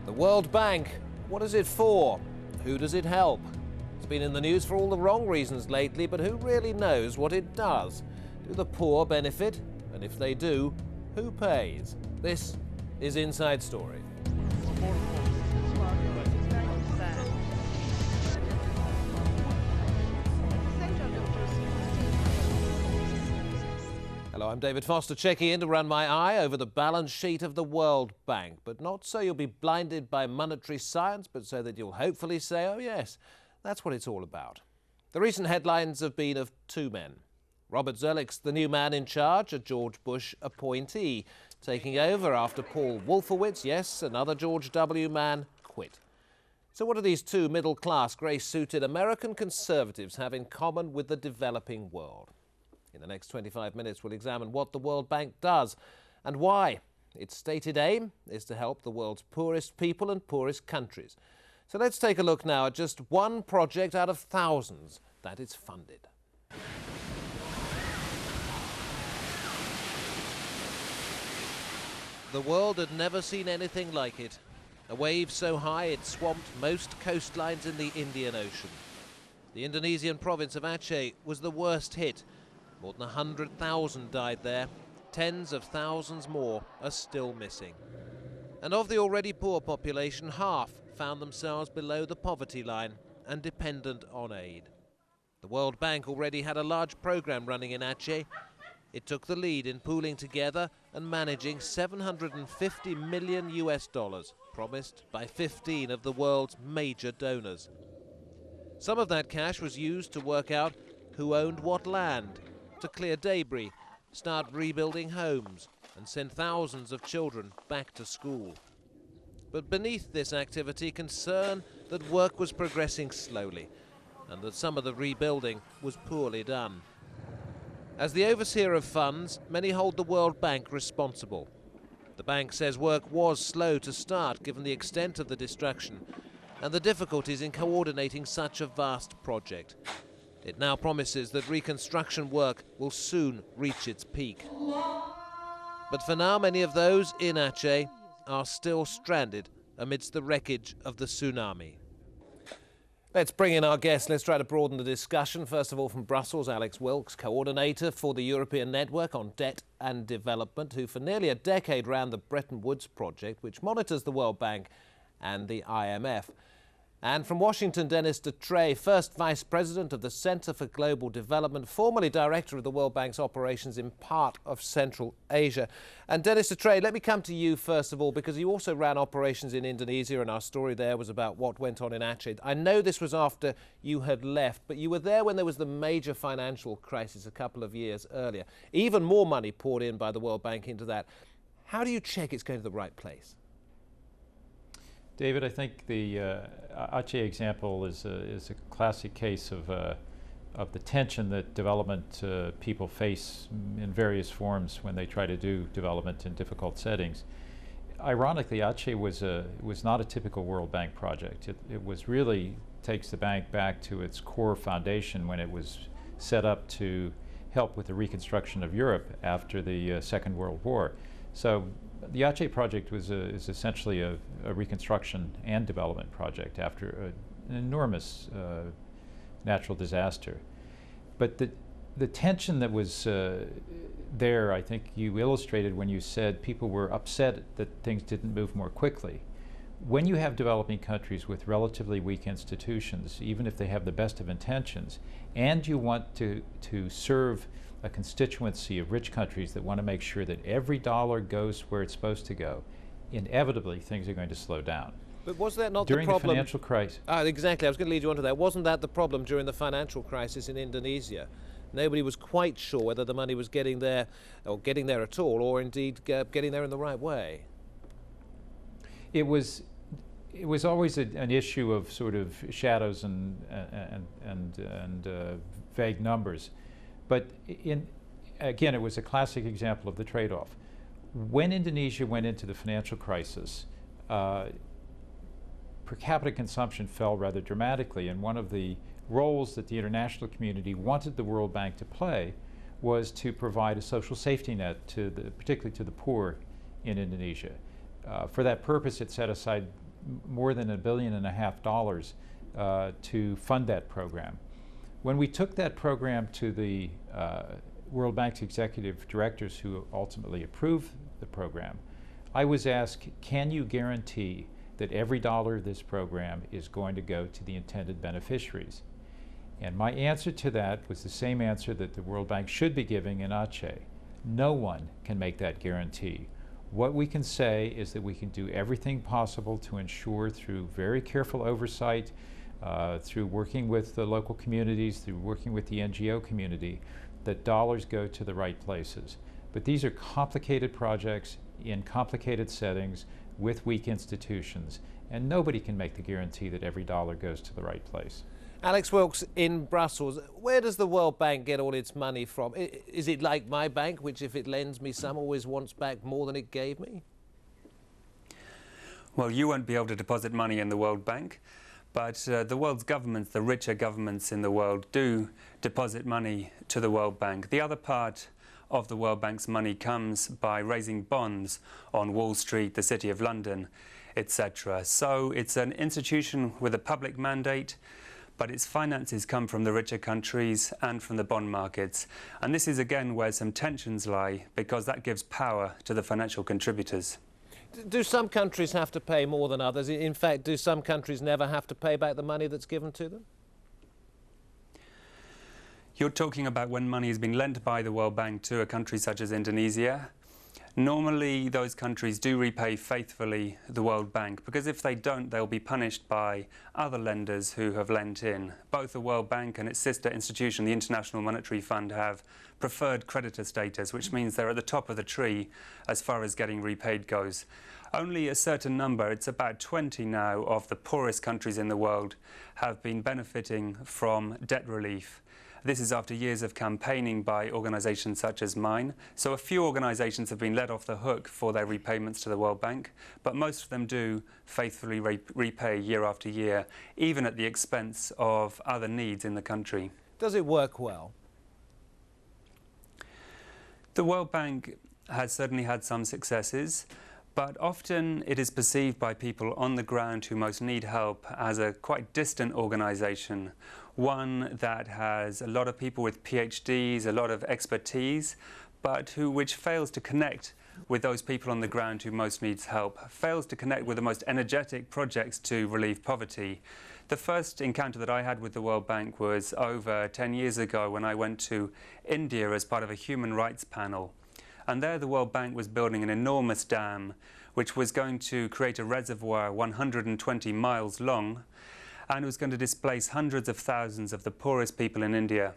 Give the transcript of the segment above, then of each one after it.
The World Bank, what is it for? Who does it help? It's been in the news for all the wrong reasons lately, but who really knows what it does? Do the poor benefit? And if they do, who pays? This is Inside Story. Hello, I'm David Foster, checking in to run my eye over the balance sheet of the World Bank. But not so you'll be blinded by monetary science, but so that you'll hopefully say, oh yes, that's what it's all about. The recent headlines have been of two men. Robert Zoellick's the new man in charge, a George Bush appointee, taking over after Paul Wolfowitz, yes, another George W. man, quit. So what do these two middle-class, grey-suited American conservatives have in common with the developing world? In the next 25 minutes, we'll examine what the World Bank does and why. Its stated aim is to help the world's poorest people and poorest countries. So let's take a look now at just one project out of thousands that it's funded. The world had never seen anything like it. A wave so high it swamped most coastlines in the Indian Ocean. The Indonesian province of Aceh was the worst hit. More than 100,000 died there. Tens of thousands more are still missing. And of the already poor population, half found themselves below the poverty line and dependent on aid. The World Bank already had a large program running in Aceh. It took the lead in pooling together and managing $750 million promised by 15 of the world's major donors. Some of that cash was used to work out who owned what land, to clear debris, start rebuilding homes, and send thousands of children back to school. But beneath this activity, concern that work was progressing slowly, and that some of the rebuilding was poorly done. As the overseer of funds, many hold the World Bank responsible. The bank says work was slow to start, given the extent of the destruction, and the difficulties in coordinating such a vast project. It now promises that reconstruction work will soon reach its peak. But for now, many of those in Aceh are still stranded amidst the wreckage of the tsunami. Let's bring in our guests. Let's try to broaden the discussion. First of all, from Brussels, Alex Wilkes, coordinator for the European Network on Debt and Development, who for nearly a decade ran the Bretton Woods project, which monitors the World Bank and the IMF. And from Washington, Dennis Dutrey, first Vice President of the Center for Global Development, formerly Director of the World Bank's operations in part of Central Asia. And Dennis Dutrey, let me come to you first of all, because you also ran operations in Indonesia, and our story there was about what went on in Aceh. I know this was after you had left, but you were there when there was the major financial crisis a couple of years earlier. Even more money poured in by the World Bank into that. How do you check it's going to the right place? David, I think the Aceh example is a classic case of the tension that development people face in various forms when they try to do development in difficult settings. Ironically, Aceh was not a typical World Bank project. It was really takes the bank back to its core foundation when it was set up to help with the reconstruction of Europe after the Second World War. So the Aceh project is essentially a reconstruction and development project after an enormous natural disaster. But the tension that was there, I think you illustrated when you said people were upset that things didn't move more quickly. When you have developing countries with relatively weak institutions, even if they have the best of intentions, and you want to serve a constituency of rich countries that want to make sure that every dollar goes where it's supposed to go, inevitably things are going to slow down. But was that not during the problem? The financial crisis? Exactly, I was going to lead you on to that. Wasn't that the problem during the financial crisis in Indonesia? Nobody was quite sure whether the money was getting there, or getting there at all, or indeed getting there in the right way. It was always an issue of sort of shadows and vague numbers. But again, it was a classic example of the trade-off. When Indonesia went into the financial crisis, per capita consumption fell rather dramatically, and one of the roles that the international community wanted the World Bank to play was to provide a social safety net, particularly to the poor in Indonesia. For that purpose, it set aside more than $1.5 billion to fund that program. When we took that program to the World Bank's executive directors who ultimately approved the program, I was asked, can you guarantee that every dollar of this program is going to go to the intended beneficiaries? And my answer to that was the same answer that the World Bank should be giving in Aceh. No one can make that guarantee. What we can say is that we can do everything possible to ensure, through very careful oversight, through working with the local communities, through working with the NGO community, that dollars go to the right places. But these are complicated projects in complicated settings with weak institutions, and nobody can make the guarantee that every dollar goes to the right place. Alex Wilkes in Brussels, where does the World Bank get all its money from? Is it like my bank, which if it lends me some always wants back more than it gave me? Well, you won't be able to deposit money in the World Bank, but the world's governments, the richer governments in the world, do deposit money to the World Bank. The other part of the World Bank's money comes by raising bonds on Wall Street, the City of London, etc. So it's an institution with a public mandate, but its finances come from the richer countries and from the bond markets. And this is again where some tensions lie, because that gives power to the financial contributors. Do some countries have to pay more than others? In fact, do some countries never have to pay back the money that's given to them? You're talking about when money has been lent by the World Bank to a country such as Indonesia. Normally, those countries do repay faithfully the World Bank, because if they don't, they'll be punished by other lenders who have lent in. Both the World Bank and its sister institution, the International Monetary Fund, have preferred creditor status, which means they're at the top of the tree as far as getting repaid goes. Only a certain number, it's about 20 now, of the poorest countries in the world have been benefiting from debt relief. This is after years of campaigning by organisations such as mine. So a few organisations have been let off the hook for their repayments to the World Bank, but most of them do faithfully repay year after year, even at the expense of other needs in the country. Does it work well? The World Bank has certainly had some successes, but often it is perceived by people on the ground who most need help as a quite distant organisation, one that has a lot of people with PhDs, a lot of expertise, but which fails to connect with those people on the ground who most needs help, fails to connect with the most energetic projects to relieve poverty. The first encounter that I had with the World Bank was over 10 years ago when I went to India as part of a human rights panel. And there the World Bank was building an enormous dam which was going to create a reservoir 120 miles long, and was going to displace hundreds of thousands of the poorest people in India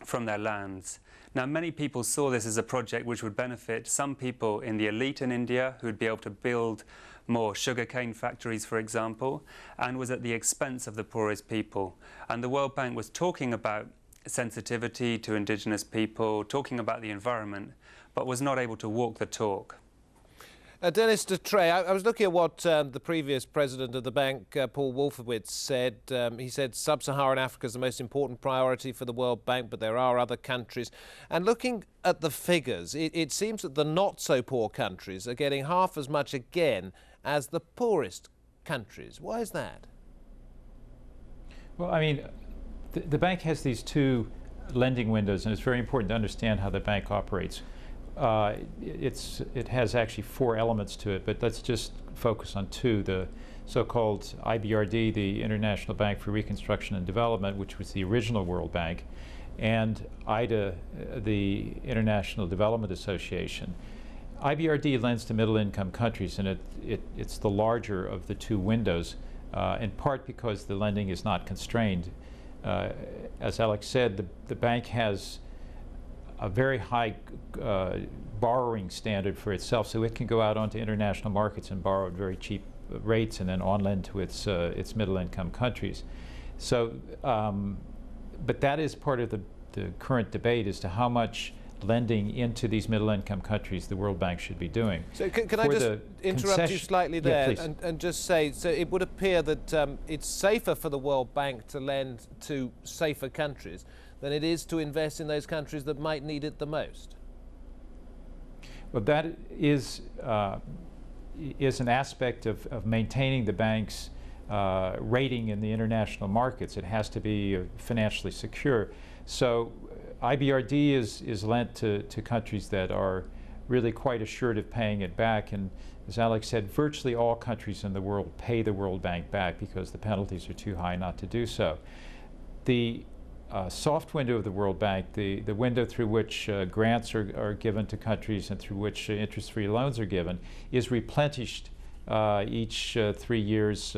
from their lands. Now, many people saw this as a project which would benefit some people in the elite in India who would be able to build more sugarcane factories, for example, and was at the expense of the poorest people. And the World Bank was talking about sensitivity to indigenous people, talking about the environment, but was not able to walk the talk. Dennis de Trey, I was looking at what the previous president of the bank, Paul Wolfowitz, said. He said Sub-Saharan Africa is the most important priority for the World Bank, but there are other countries. And looking at the figures, it seems that the not-so-poor countries are getting half as much again as the poorest countries. Why is that? Well, I mean, the bank has these two lending windows, and it's very important to understand how the bank operates. It has actually four elements to it, but let's just focus on two. The so-called IBRD, the International Bank for Reconstruction and Development, which was the original World Bank, and IDA, the International Development Association. IBRD lends to middle-income countries, and it's the larger of the two windows, in part because the lending is not constrained. As Alex said, the bank has a very high borrowing standard for itself, so it can go out onto international markets and borrow at very cheap rates and then on-lend to its middle-income countries. So, but that is part of the current debate as to how much lending into these middle-income countries the World Bank should be doing. So can I just interrupt you slightly there, and just say, so it would appear that it's safer for the World Bank to lend to safer countries than it is to invest in those countries that might need it the most? Well, that is is an aspect of maintaining the bank's rating in the international markets. It has to be financially secure. So IBRD is lent to countries that are really quite assured of paying it back. And as Alex said, virtually all countries in the world pay the World Bank back because the penalties are too high not to do so. The soft window of the World Bank, the window through which grants are given to countries and through which interest-free loans are given, is replenished each 3 years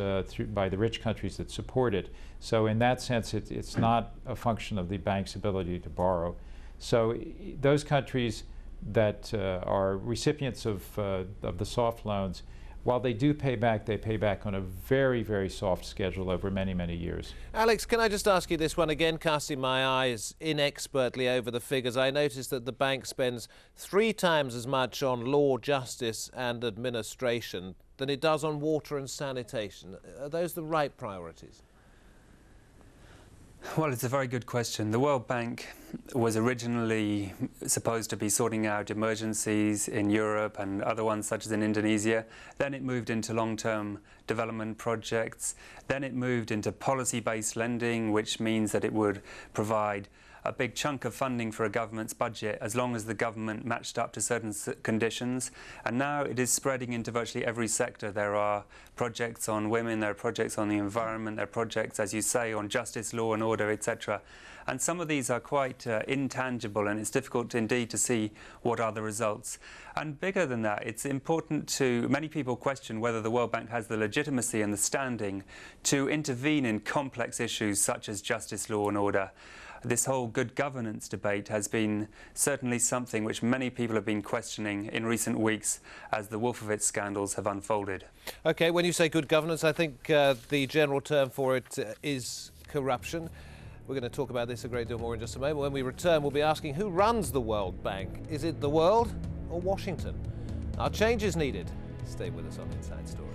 by the rich countries that support it. So in that sense, it's not a function of the bank's ability to borrow. So those countries that are recipients of the soft loans, while they do pay back, they pay back on a very, very soft schedule over many, many years. Alex, can I just ask you this one again, casting my eyes inexpertly over the figures? I noticed that the bank spends 3 times as much on law, justice and administration than it does on water and sanitation. Are those the right priorities? Well, it's a very good question. The World Bank was originally supposed to be sorting out emergencies in Europe and other ones such as in Indonesia. Then it moved into long-term development projects. Then it moved into policy-based lending, which means that it would provide a big chunk of funding for a government's budget as long as the government matched up to certain conditions. And now it is spreading into virtually every sector. There are projects on women, there are projects on the environment, there are projects, as you say, on justice, law and order, etc. And some of these are quite intangible, and it's difficult indeed to see what are the results. And bigger than that, it's important to, many people question whether the World Bank has the legitimacy and the standing to intervene in complex issues such as justice, law and order. This whole good governance debate has been certainly something which many people have been questioning in recent weeks as the Wolfowitz scandals have unfolded. OK, when you say good governance, I think the general term for it is corruption. We're going to talk about this a great deal more in just a moment. When we return, we'll be asking who runs the World Bank. Is it the world or Washington? Are changes needed? Stay with us on Inside Story.